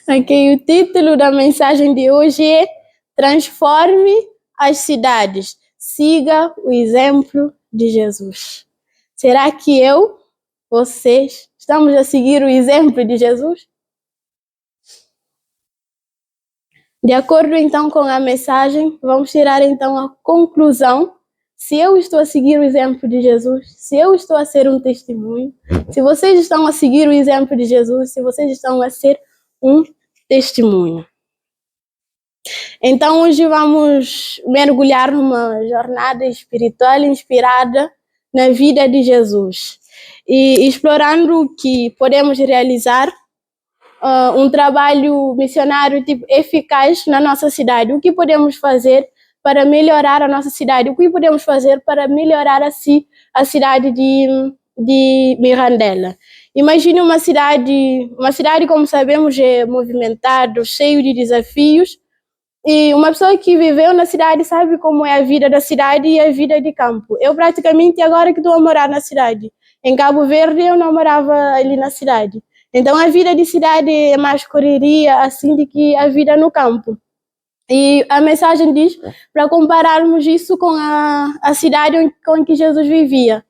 Ok, o título da mensagem de hoje é Transforme as cidades. Siga o exemplo de Jesus. Será que vocês, estamos a seguir o exemplo de Jesus? De acordo então com a mensagem, vamos tirar então a conclusão se eu estou a seguir o exemplo de Jesus, se eu estou a ser um testemunho, se vocês estão a seguir o exemplo de Jesus, se vocês estão a ser um testemunho. Então hoje vamos mergulhar numa jornada espiritual inspirada na vida de Jesus e explorando o que podemos realizar um trabalho missionário eficaz na nossa cidade. O que podemos fazer para melhorar a nossa cidade? O que podemos fazer para melhorar a cidade de Mirandela? Imagine uma cidade como sabemos é movimentada, cheio de desafios, e uma pessoa que viveu na cidade sabe como é a vida da cidade e a vida de campo. Eu praticamente agora que estou a morar na cidade. Em Cabo Verde eu não morava ali na cidade. Então a vida de cidade é mais correria assim do que a vida no campo. E a mensagem diz para compararmos isso com a cidade com que Jesus vivia.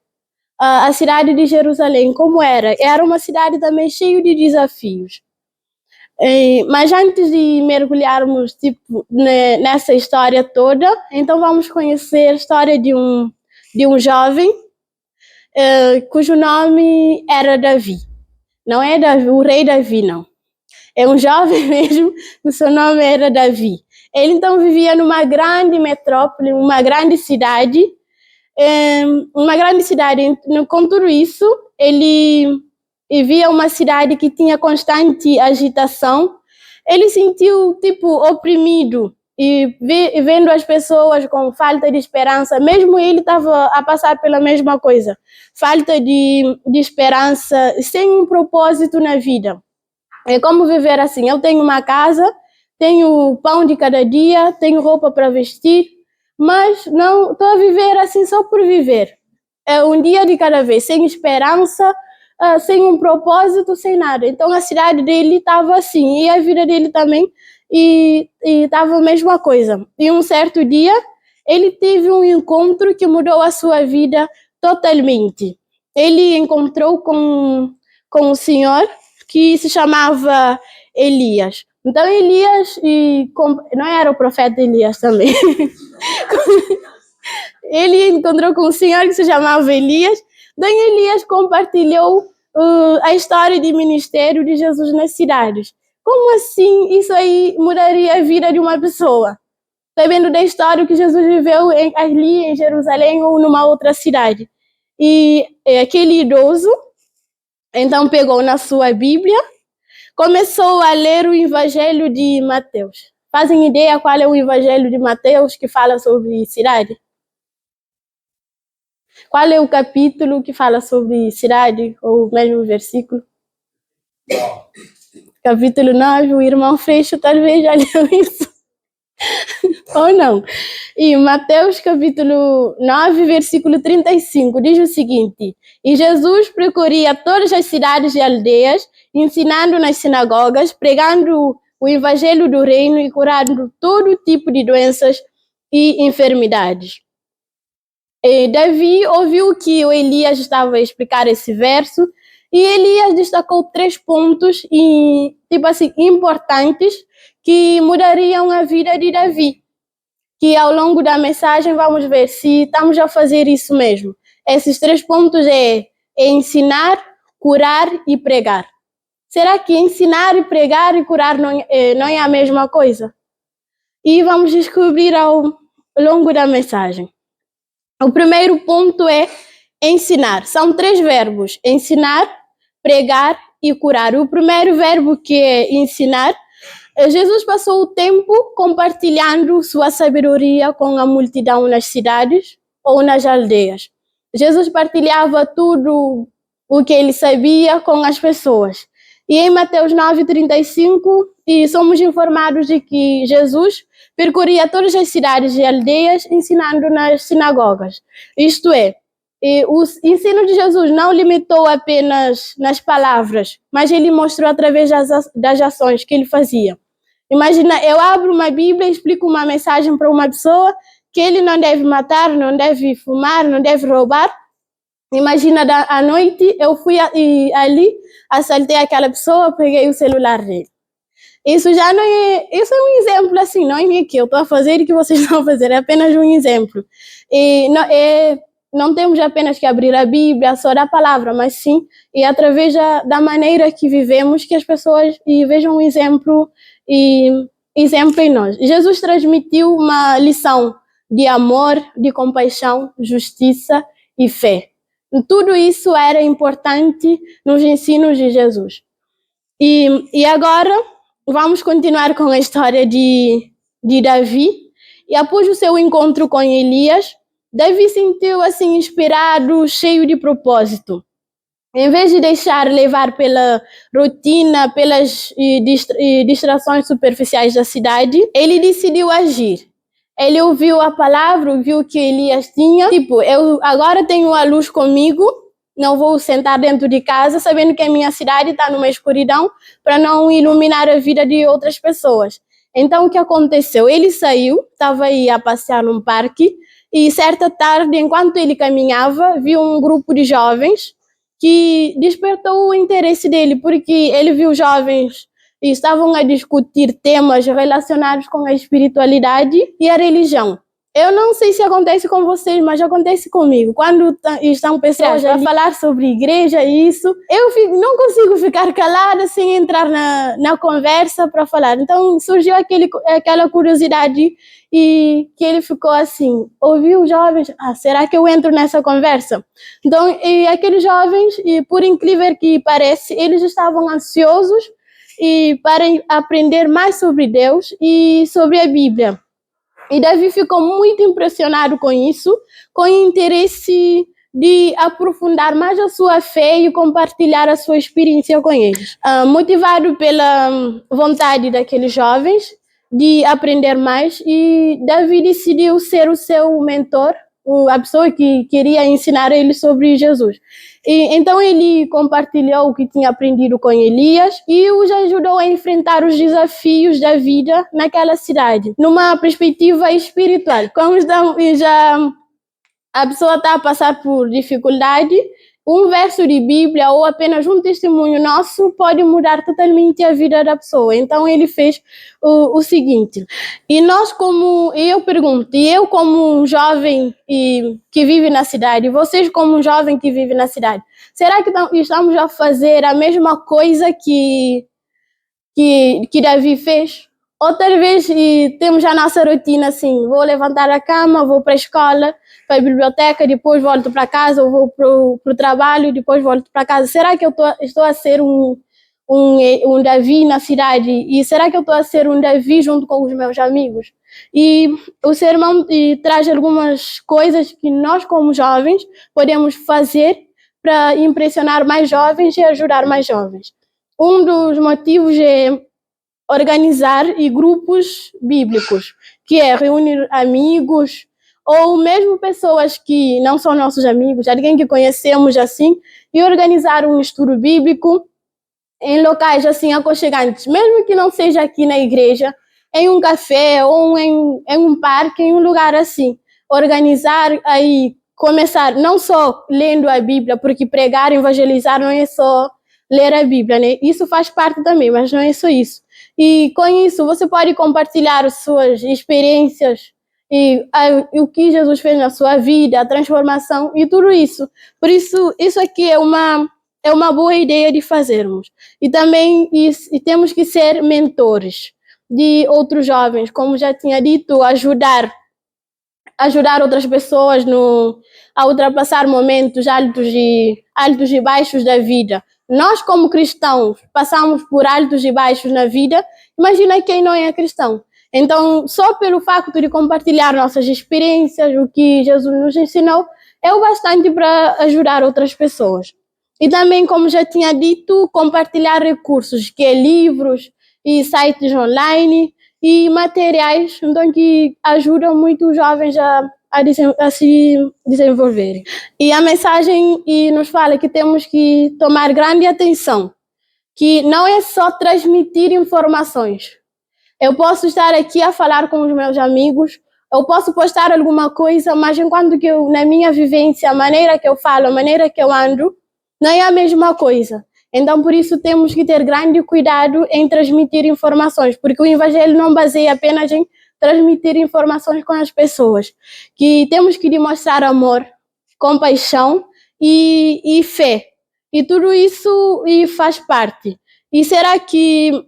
A cidade de Jerusalém, como era? Era uma cidade também cheia de desafios. Mas antes de mergulharmos nessa história toda, então vamos conhecer a história de um jovem cujo nome era Davi. Não é Davi, o rei Davi, não. É um jovem mesmo, o seu nome era Davi. Ele então vivia numa grande metrópole, uma grande cidade. Com tudo isso, ele via uma cidade que tinha constante agitação. Ele sentiu oprimido e vendo as pessoas com falta de esperança, mesmo ele estava a passar pela mesma coisa, falta de esperança, sem um propósito na vida. É como viver assim: eu tenho uma casa, tenho pão de cada dia, tenho roupa para vestir, mas não estou a viver assim só por viver. É um dia de cada vez, sem esperança, sem um propósito, sem nada. Então a cidade dele estava assim, e a vida dele também, e estava a mesma coisa. E um certo dia, ele teve um encontro que mudou a sua vida totalmente. Ele encontrou com um senhor que se chamava Elias. Então Elias, não era o profeta Elias também, ele encontrou com um senhor que se chamava Elias. Daí Elias compartilhou a história de ministério de Jesus nas cidades. Como assim isso aí mudaria a vida de uma pessoa? Sabendo da história que Jesus viveu ali em Jerusalém ou numa outra cidade. E aquele idoso então pegou na sua Bíblia, começou a ler o Evangelho de Mateus. Fazem ideia qual é o Evangelho de Mateus que fala sobre cidade? Qual é o capítulo que fala sobre cidade, ou mesmo o versículo? Capítulo 9, o irmão Freixo talvez já leu isso. Ou não. E Mateus capítulo 9, versículo 35, diz o seguinte: E Jesus percorria todas as cidades e aldeias, ensinando nas sinagogas, pregando o evangelho do reino e curando todo tipo de doenças e enfermidades. E Davi ouviu que o Elias estava a explicar esse verso, e Elias destacou 3 pontos importantes que mudariam a vida de Davi. Que ao longo da mensagem vamos ver se estamos a fazer isso mesmo. Esses 3 pontos é ensinar, curar e pregar. Será que ensinar, pregar e curar não é a mesma coisa? E vamos descobrir ao longo da mensagem. O primeiro ponto é ensinar. São 3 verbos: ensinar, pregar e curar. O primeiro verbo, que é ensinar, Jesus passou o tempo compartilhando sua sabedoria com a multidão nas cidades ou nas aldeias. Jesus partilhava tudo o que ele sabia com as pessoas. E em Mateus 9:35, somos informados de que Jesus percorria todas as cidades e aldeias ensinando nas sinagogas. Isto é, E o ensino de Jesus não limitou apenas nas palavras, mas ele mostrou através das ações que ele fazia. Imagina, eu abro uma Bíblia e explico uma mensagem para uma pessoa que ele não deve matar, não deve fumar, não deve roubar. Imagina, à noite eu fui ali, assaltei aquela pessoa, peguei o celular dele. Isso já não é... Isso é um exemplo, assim, não é que eu estou a fazer e que vocês estão a fazer, é apenas um exemplo. E não temos apenas que abrir a Bíblia só da palavra, mas sim, e através da maneira que vivemos, que as pessoas vejam um exemplo em nós. Jesus transmitiu uma lição de amor, de compaixão, justiça e fé. Tudo isso era importante nos ensinos de Jesus. E agora vamos continuar com a história de Davi. E após o seu encontro com Elias, Davi sentiu assim inspirado, cheio de propósito. Em vez de deixar levar pela rotina, pelas distrações superficiais da cidade, ele decidiu agir. Ele ouviu a palavra, ouviu o que Elias tinha. Tipo, eu agora tenho a luz comigo, não vou sentar dentro de casa sabendo que a minha cidade está numa escuridão para não iluminar a vida de outras pessoas. Então, o que aconteceu? Ele saiu, estava aí a passear num parque e certa tarde, enquanto ele caminhava, viu um grupo de jovens que despertou o interesse dele, porque ele viu jovens e estavam a discutir temas relacionados com a espiritualidade e a religião. Eu não sei se acontece com vocês, mas acontece comigo. Quando estão pessoas a falar sobre igreja e isso, eu não consigo ficar calada sem entrar na conversa para falar. Então surgiu aquela curiosidade e que ele ficou assim, ouviu os jovens, será que eu entro nessa conversa? Então, aqueles jovens, por incrível que pareça, eles estavam ansiosos para aprender mais sobre Deus e sobre a Bíblia. E Davi ficou muito impressionado com isso, com o interesse de aprofundar mais a sua fé e compartilhar a sua experiência com eles. Motivado pela vontade daqueles jovens de aprender mais, e Davi decidiu ser o seu mentor, a pessoa que queria ensinar ele sobre Jesus. E então ele compartilhou o que tinha aprendido com Elias e os ajudou a enfrentar os desafios da vida naquela cidade, numa perspectiva espiritual. Como já a pessoa está a passar por dificuldade, um verso de Bíblia ou apenas um testemunho nosso pode mudar totalmente a vida da pessoa. Então ele fez o seguinte. E eu pergunto, eu como um jovem que vive na cidade, vocês como um jovem que vive na cidade, será que estamos a fazer a mesma coisa que Davi fez? Ou talvez temos a nossa rotina assim, vou levantar a cama, vou para a escola, para a biblioteca, depois volto para casa, ou vou para o trabalho, depois volto para casa. Será que eu estou a ser um Davi na cidade? E será que eu estou a ser um Davi junto com os meus amigos? E o sermão traz algumas coisas que nós, como jovens, podemos fazer para impressionar mais jovens e ajudar mais jovens. Um dos motivos é organizar grupos bíblicos, que é reunir amigos ou mesmo pessoas que não são nossos amigos, alguém que conhecemos assim, e organizar um estudo bíblico em locais assim aconchegantes, mesmo que não seja aqui na igreja, em um café ou em um parque, em um lugar assim. Organizar aí, começar não só lendo a Bíblia, porque pregar, evangelizar não é só ler a Bíblia, né? Isso faz parte também, mas não é só isso. E com isso você pode compartilhar as suas experiências e o que Jesus fez na sua vida, a transformação e tudo isso. Por isso, isso aqui é uma boa ideia de fazermos. E também temos que ser mentores de outros jovens, como já tinha dito, ajudar outras pessoas a ultrapassar momentos altos e baixos da vida. Nós, como cristãos, passamos por altos e baixos na vida. Imagina quem não é cristão. Então, só pelo facto de compartilhar nossas experiências, o que Jesus nos ensinou, é o bastante para ajudar outras pessoas. E também, como já tinha dito, compartilhar recursos, que é livros e sites online e materiais, então, que ajudam muito os jovens a a se desenvolverem. E a mensagem nos fala que temos que tomar grande atenção, que não é só transmitir informações. Eu posso estar aqui a falar com os meus amigos, eu posso postar alguma coisa, mas enquanto que eu, na minha vivência, a maneira que eu falo, a maneira que eu ando, não é a mesma coisa. Então, por isso, temos que ter grande cuidado em transmitir informações, porque o Evangelho não baseia apenas em transmitir informações com as pessoas, que temos que demonstrar amor, compaixão e fé. E tudo isso faz parte. E será que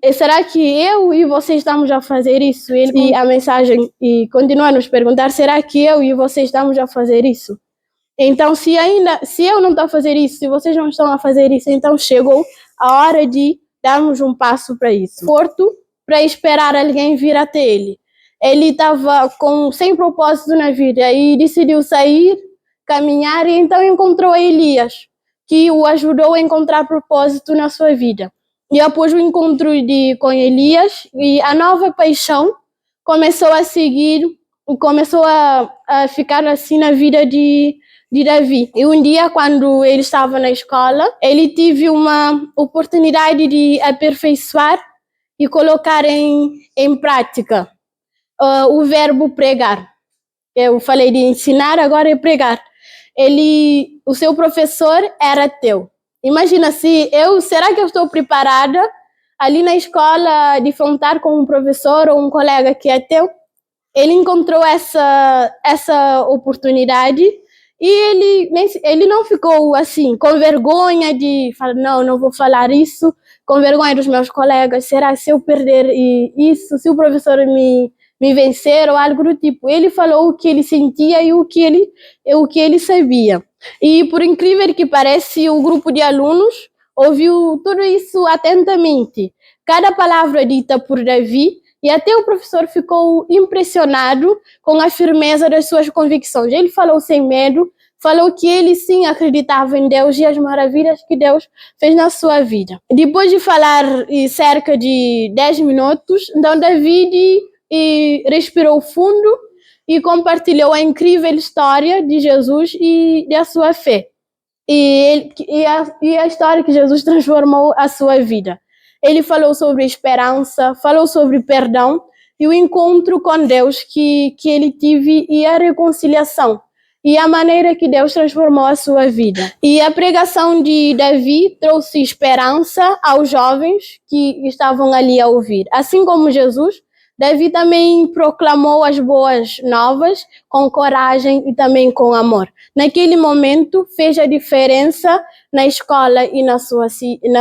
eu e você estamos a fazer isso? E a mensagem continua a nos perguntar, será que eu e você estamos a fazer isso? Então, se eu não estou a fazer isso, se vocês não estão a fazer isso, então chegou a hora de darmos um passo para isso. Porto, para esperar alguém vir até ele. Ele estava sem propósito na vida e decidiu sair, caminhar, e então encontrou Elias, que o ajudou a encontrar propósito na sua vida. E após o encontro com Elias, e a nova paixão começou a seguir, começou a ficar assim na vida de Davi. E um dia, quando ele estava na escola, ele teve uma oportunidade de aperfeiçoar e colocar em prática o verbo pregar. Eu falei de ensinar, agora é pregar. O seu professor era ateu. Imagina será que eu estou preparada ali na escola de enfrentar com um professor ou um colega que é ateu? Ele encontrou essa oportunidade e ele não ficou assim, com vergonha de falar, não vou falar isso, com vergonha dos meus colegas, será se eu perder isso, se o professor me vencer ou algo do tipo. Ele falou o que ele sentia e o que ele sabia. E por incrível que pareça, o grupo de alunos ouviu tudo isso atentamente. Cada palavra dita por Davi, e até o professor ficou impressionado com a firmeza das suas convicções. Ele falou sem medo, falou que ele sim acreditava em Deus e as maravilhas que Deus fez na sua vida. Depois de falar cerca de 10 minutos, então Davi respirou fundo e compartilhou a incrível história de Jesus e da sua fé. E a história que Jesus transformou a sua vida. Ele falou sobre esperança, falou sobre perdão e o encontro com Deus que ele teve e a reconciliação e a maneira que Deus transformou a sua vida. E a pregação de Davi trouxe esperança aos jovens que estavam ali a ouvir. Assim como Jesus, Davi também proclamou as boas novas com coragem e também com amor. Naquele momento, fez a diferença na escola e na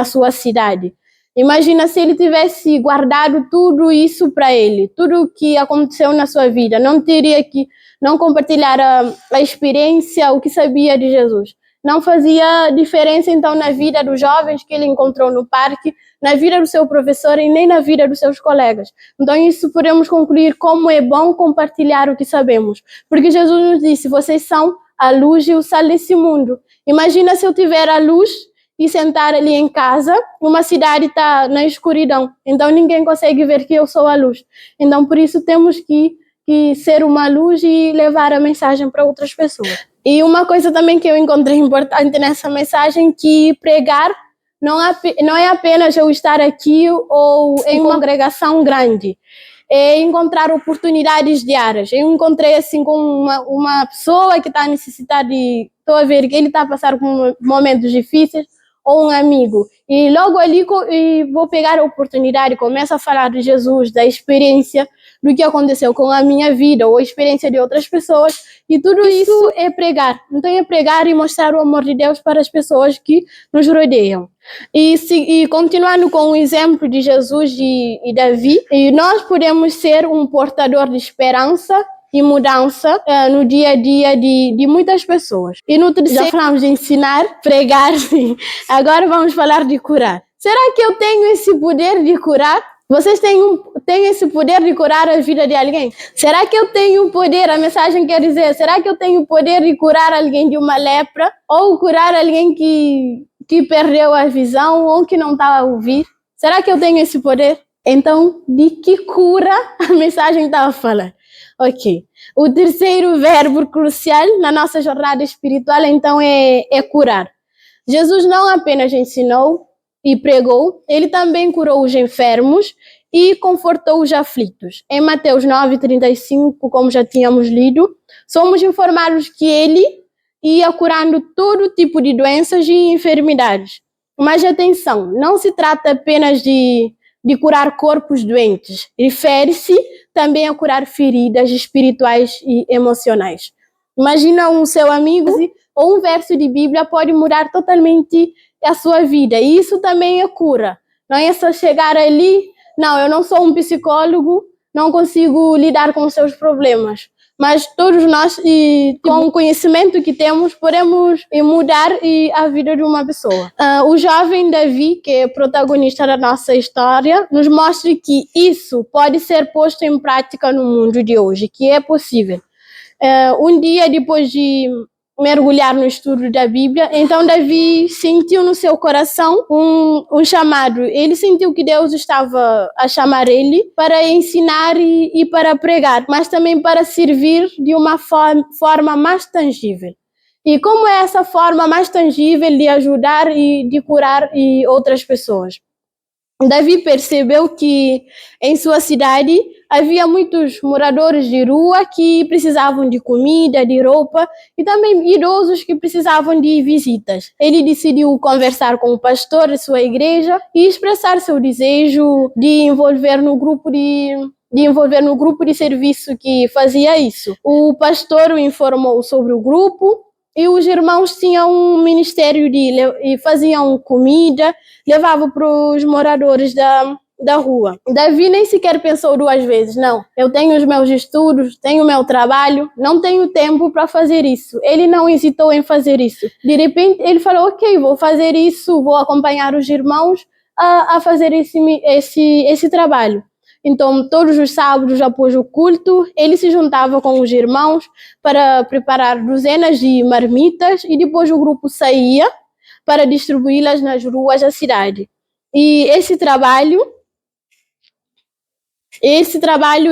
sua cidade. Imagina se ele tivesse guardado tudo isso para ele, tudo o que aconteceu na sua vida. Não teria que não compartilhar a experiência, o que sabia de Jesus. Não fazia diferença, então, na vida dos jovens que ele encontrou no parque, na vida do seu professor e nem na vida dos seus colegas. Então, isso podemos concluir como é bom compartilhar o que sabemos. Porque Jesus nos disse, vocês são a luz e o sal desse mundo. Imagina se eu tiver a luz e sentar ali em casa, uma cidade está na escuridão. Então, ninguém consegue ver que eu sou a luz. Então, por isso, temos que ser uma luz e levar a mensagem para outras pessoas. E uma coisa também que eu encontrei importante nessa mensagem, que pregar não é apenas eu estar aqui ou em uma congregação grande. É encontrar oportunidades diárias. Eu encontrei assim com uma pessoa que está necessitada estou a ver que ele está a passar por momentos difíceis, ou um amigo. E logo ali vou pegar a oportunidade, começo a falar de Jesus, da experiência, do que aconteceu com a minha vida, ou a experiência de outras pessoas, e tudo isso é pregar. Então é pregar e mostrar o amor de Deus para as pessoas que nos rodeiam. E continuando com o exemplo de Jesus e Davi, e nós podemos ser um portador de esperança e mudança no dia a dia de muitas pessoas. E no terceiro, já falamos de ensinar, pregar, sim. Agora vamos falar de curar. Será que eu tenho esse poder de curar? Vocês têm esse poder de curar a vida de alguém? Será que eu tenho o poder, a mensagem quer dizer, será que eu tenho o poder de curar alguém de uma lepra? Ou curar alguém que perdeu a visão ou que não está a ouvir? Será que eu tenho esse poder? Então, de que cura a mensagem estava falando? Ok. O terceiro verbo crucial na nossa jornada espiritual, então, é curar. Jesus não apenas ensinou e pregou, ele também curou os enfermos e confortou os aflitos. Em Mateus 9:35, como já tínhamos lido, somos informados que ele ia curando todo tipo de doenças e enfermidades. Mas atenção, não se trata apenas de curar corpos doentes, refere-se também a curar feridas espirituais e emocionais. Imagina um seu amigo ou um verso de Bíblia pode mudar totalmente a sua vida, e isso também é cura. Não é só chegar ali, não, eu não sou um psicólogo, não consigo lidar com os seus problemas. Mas todos nós, com o conhecimento que temos, podemos mudar a vida de uma pessoa. O jovem Davi, que é protagonista da nossa história, nos mostra que isso pode ser posto em prática no mundo de hoje, que é possível. Um dia depois de mergulhar no estudo da Bíblia, então Davi sentiu no seu coração um chamado. Ele sentiu que Deus estava a chamar ele para ensinar e para pregar, mas também para servir de uma forma mais tangível. E como é essa forma mais tangível de ajudar e de curar outras pessoas? Davi percebeu que em sua cidade havia muitos moradores de rua que precisavam de comida, de roupa e também idosos que precisavam de visitas. Ele decidiu conversar com o pastor de sua igreja e expressar seu desejo de envolver no grupo de serviço que fazia isso. O pastor o informou sobre o grupo e os irmãos tinham um ministério e faziam comida, levavam para os moradores da rua. Davi nem sequer pensou duas vezes, não, eu tenho os meus estudos, tenho o meu trabalho, não tenho tempo para fazer isso. Ele não hesitou em fazer isso. De repente ele falou, ok, vou fazer isso, vou acompanhar os irmãos a fazer esse trabalho. Então, todos os sábados, após o culto, ele se juntava com os irmãos para preparar dezenas de marmitas e depois o grupo saía para distribuí-las nas ruas da cidade. E esse trabalho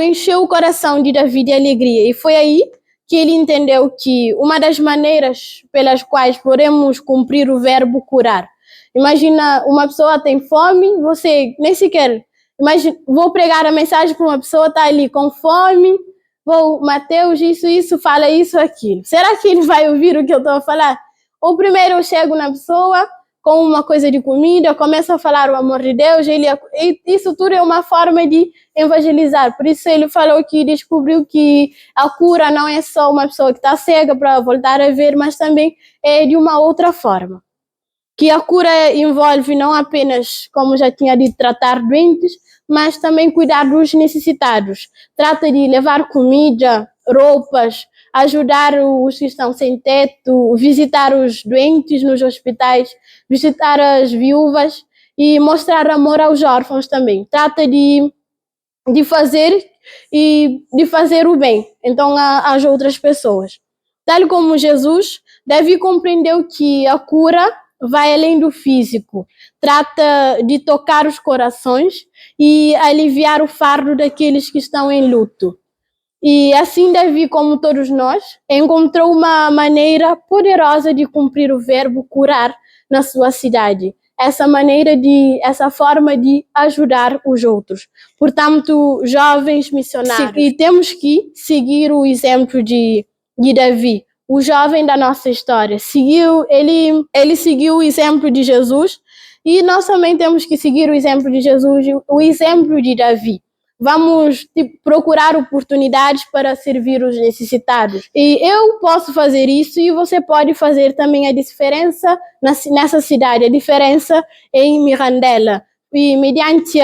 encheu o coração de Davi de alegria. E foi aí que ele entendeu que uma das maneiras pelas quais podemos cumprir o verbo curar. Imagina, uma pessoa tem fome, você nem sequer... Imagina, vou pregar a mensagem para uma pessoa que está ali com fome, Mateus, isso, fala isso, aquilo. Será que ele vai ouvir o que eu estou a falar? Ou primeiro eu chego na pessoa com uma coisa de comida, começo a falar o amor de Deus, isso tudo é uma forma de evangelizar. Por isso ele falou que descobriu que a cura não é só uma pessoa que está cega para voltar a ver, mas também é de uma outra forma. Que a cura envolve não apenas, como já tinha dito, tratar doentes, mas também cuidar dos necessitados. Trata de levar comida, roupas, ajudar os que estão sem teto, visitar os doentes nos hospitais, visitar as viúvas e mostrar amor aos órfãos também. Trata de fazer o bem, então, às outras pessoas. Tal como Jesus, Davi compreendeu que a cura vai além do físico, trata de tocar os corações e aliviar o fardo daqueles que estão em luto. E assim Davi, como todos nós, encontrou uma maneira poderosa de cumprir o verbo curar na sua cidade. Essa forma de ajudar os outros. Portanto, jovens missionários, e temos que seguir o exemplo de Davi. O jovem da nossa história ele seguiu o exemplo de Jesus e nós também temos que seguir o exemplo de Jesus, o exemplo de Davi. Vamos procurar oportunidades para servir os necessitados. E eu posso fazer isso e você pode fazer também a diferença nessa cidade, a diferença em Mirandela. E mediante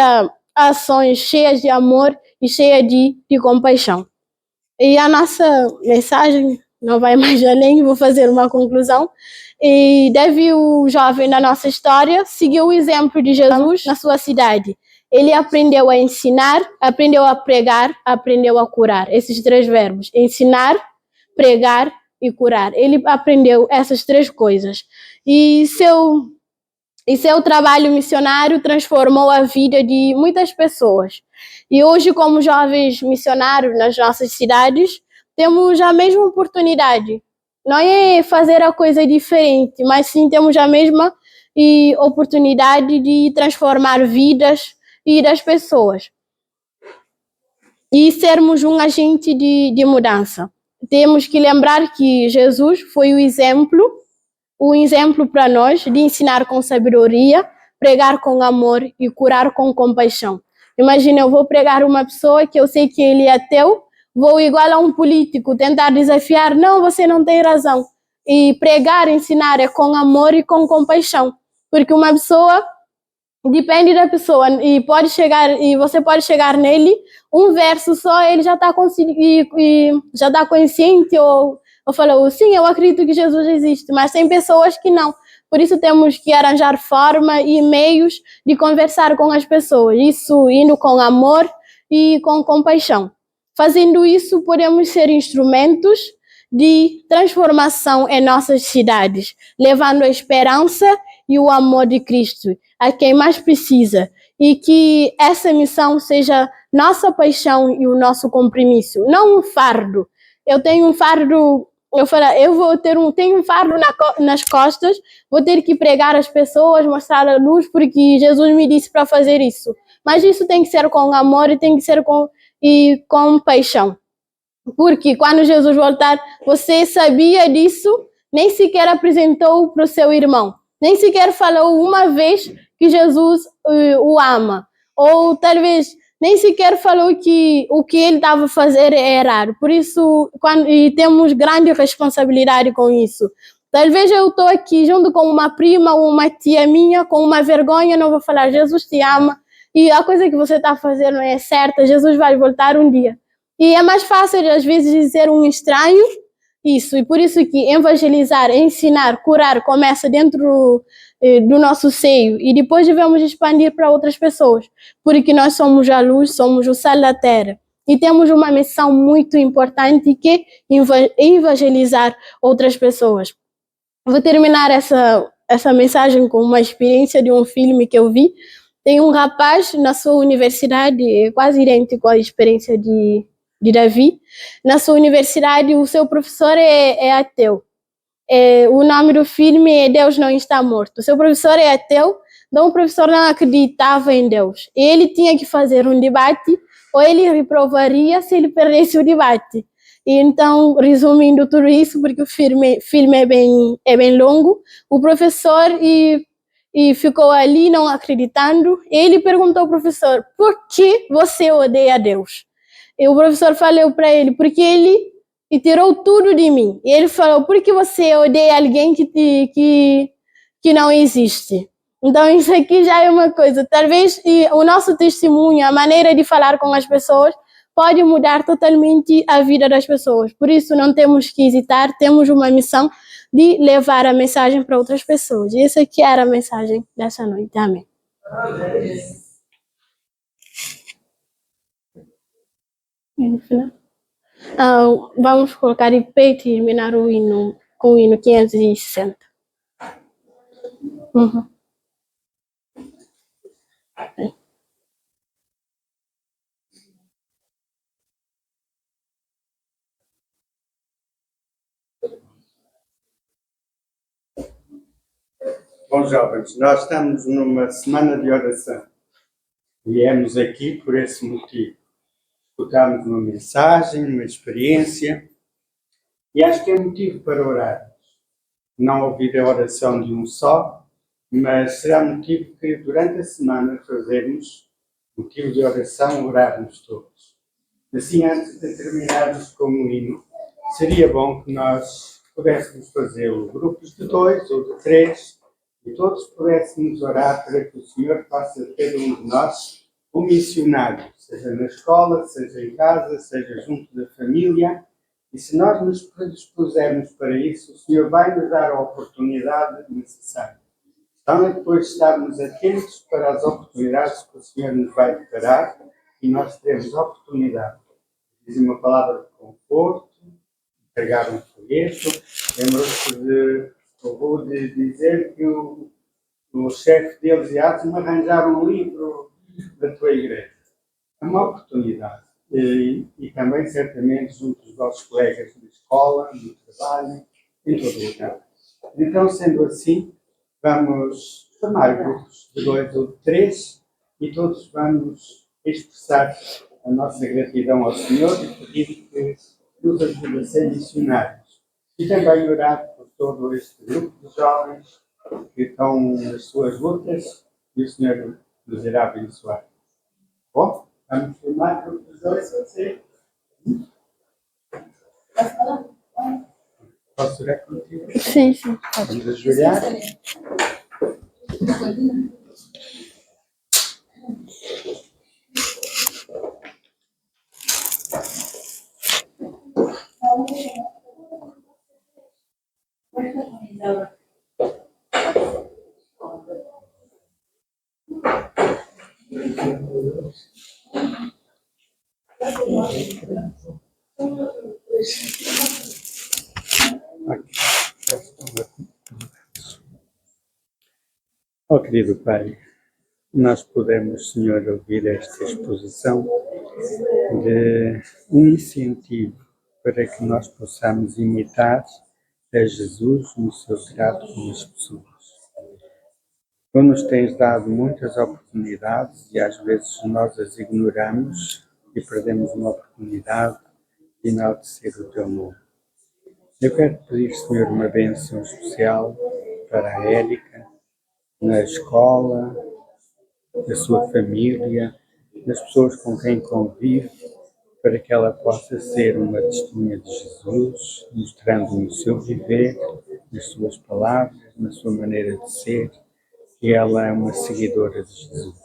ações cheias de amor e cheias de compaixão. E a nossa mensagem não vai mais além, vou fazer uma conclusão. E Davi, o jovem da nossa história, seguiu o exemplo de Jesus na sua cidade. Ele aprendeu a ensinar, aprendeu a pregar, aprendeu a curar. Esses três verbos, ensinar, pregar e curar. Ele aprendeu essas três coisas. E E seu trabalho missionário transformou a vida de muitas pessoas. E hoje, como jovens missionários nas nossas cidades, temos a mesma oportunidade. Não é fazer a coisa diferente, mas sim temos a mesma oportunidade de transformar vidas e das pessoas. E sermos um agente de mudança. Temos que lembrar que Jesus foi o exemplo para nós de ensinar com sabedoria, pregar com amor e curar com compaixão. Imagina, eu vou pregar uma pessoa que eu sei que ele é ateu, vou igual a um político tentar desafiar, não, você não tem razão. E pregar, ensinar é com amor e com compaixão, porque uma pessoa depende da pessoa e você pode chegar nele um verso só, ele já está já está consciente ou falou, sim, eu acredito que Jesus existe, mas tem pessoas que não. Por isso temos que arranjar forma e meios de conversar com as pessoas, isso indo com amor e com compaixão. Fazendo isso, podemos ser instrumentos de transformação em nossas cidades, levando a esperança e o amor de Cristo a quem mais precisa, e que essa missão seja nossa paixão e o nosso compromisso, não um fardo. Eu tenho um fardo, tenho um fardo nas costas, vou ter que pregar às pessoas, mostrar a luz, porque Jesus me disse para fazer isso. Mas isso tem que ser com amor e tem que ser com paixão. Porque quando Jesus voltar, você sabia disso, nem sequer apresentou para o seu irmão, nem sequer falou uma vez que Jesus o ama, ou talvez nem sequer falou que o que ele estava a fazer é errado. Por isso, temos grande responsabilidade com isso. Talvez eu estou aqui junto com uma prima ou uma tia minha, com uma vergonha, não vou falar, Jesus te ama, e a coisa que você está a fazer não é certa, Jesus vai voltar um dia. E é mais fácil, às vezes, dizer um estranho isso. E por isso que evangelizar, ensinar, curar começa dentro do nosso seio. E depois devemos expandir para outras pessoas. Porque nós somos a luz, somos o sal da terra. E temos uma missão muito importante que é evangelizar outras pessoas. Vou terminar essa mensagem com uma experiência de um filme que eu vi. Tem um rapaz na sua universidade, quase idêntico à experiência de Davi. Na sua universidade, o seu professor é ateu. O nome do filme é Deus Não Está Morto. O seu professor é ateu, então o professor não acreditava em Deus. E ele tinha que fazer um debate, ou ele reprovaria se ele perdesse o debate. E então, resumindo tudo isso, porque o filme é bem longo, o professor ficou ali não acreditando. Ele perguntou ao professor, por que você odeia Deus? E o professor falou para ele, porque ele tirou tudo de mim. E ele falou, por que você odeia alguém que não existe? Então isso aqui já é uma coisa, talvez o nosso testemunho, a maneira de falar com as pessoas, pode mudar totalmente a vida das pessoas. Por isso não temos que hesitar, temos uma missão de levar a mensagem para outras pessoas. E essa aqui era a mensagem dessa noite. Amém. Vamos colocar de pé e terminar o hino com o hino 560. Uhum. Bom, jovens, nós estamos numa semana de oração. Viemos aqui por esse motivo. Escutámos uma mensagem, uma experiência, e acho que é motivo para orar. Não ouvir a oração de um só, mas será motivo que durante a semana fazermos motivo de oração, orarmos todos. Assim, antes de terminarmos com o hino, seria bom que nós pudéssemos fazê-lo grupos de 2 ou de 3, e todos pudéssemos orar para que o Senhor faça de cada um de nós um missionário, seja na escola, seja em casa, seja junto da família. E se nós nos predispusermos para isso, o Senhor vai nos dar a oportunidade necessária. Então é depois de estarmos atentos para as oportunidades que o Senhor nos vai preparar, e nós teremos a oportunidade de dizer uma palavra de conforto, entregar um folheto. Lembro-se de dizer que o chefe deles e me arranjar um livro da tua igreja. É uma oportunidade. E também, certamente, junto dos vossos colegas de escola, no trabalho, em todo lugar. Então, sendo assim, vamos formar grupos de 2 ou de 3 e todos vamos expressar a nossa gratidão ao Senhor e pedir que nos ajude a ser missionários. E também orar por todo este grupo de jovens que estão nas suas lutas e o Senhor nos irá abençoar. Bom, vamos formar grupos de 2 ou 3. Posso orar contigo? Sim, sim. Vamos ajoelhar. Oh, querido Pai, nós podemos, Senhor, ouvir esta exposição de um incentivo para que nós possamos imitar a Jesus no seu trato com as pessoas. Tu nos tens dado muitas oportunidades e às vezes nós as ignoramos e perdemos uma oportunidade de enaltecer o teu nome. Eu quero pedir, Senhor, uma bênção especial para a Érica, na escola, da sua família, das pessoas com quem convive, para que ela possa ser uma testemunha de Jesus, mostrando no seu viver, nas suas palavras, na sua maneira de ser, que ela é uma seguidora de Jesus.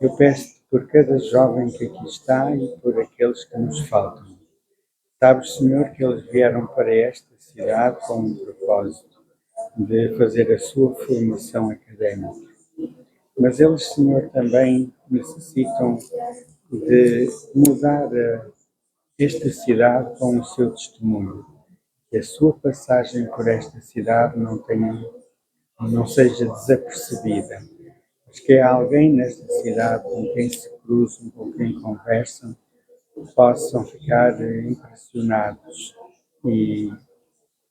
Eu peço-te por cada jovem que aqui está e por aqueles que nos faltam. Sabes, Senhor, que eles vieram para esta cidade com um propósito de fazer a sua formação académica. Mas eles, Senhor, também necessitam de mudar esta cidade com o seu testemunho. Que a sua passagem por esta cidade não seja desapercebida. Mas que alguém nesta cidade com quem se cruzam, com quem conversam, possam ficar impressionados e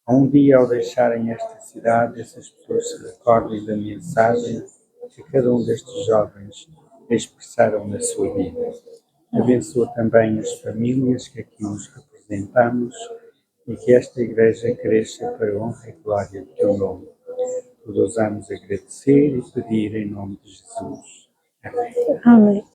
um dia ao deixarem esta cidade, essas pessoas se recordem da mensagem que cada um destes jovens expressaram na sua vida. Abençoa também as famílias que aqui nos representamos e que esta igreja cresça para a honra e glória do teu nome. Tudo ousamos agradecer e pedir em nome de Jesus. Amém. Amém.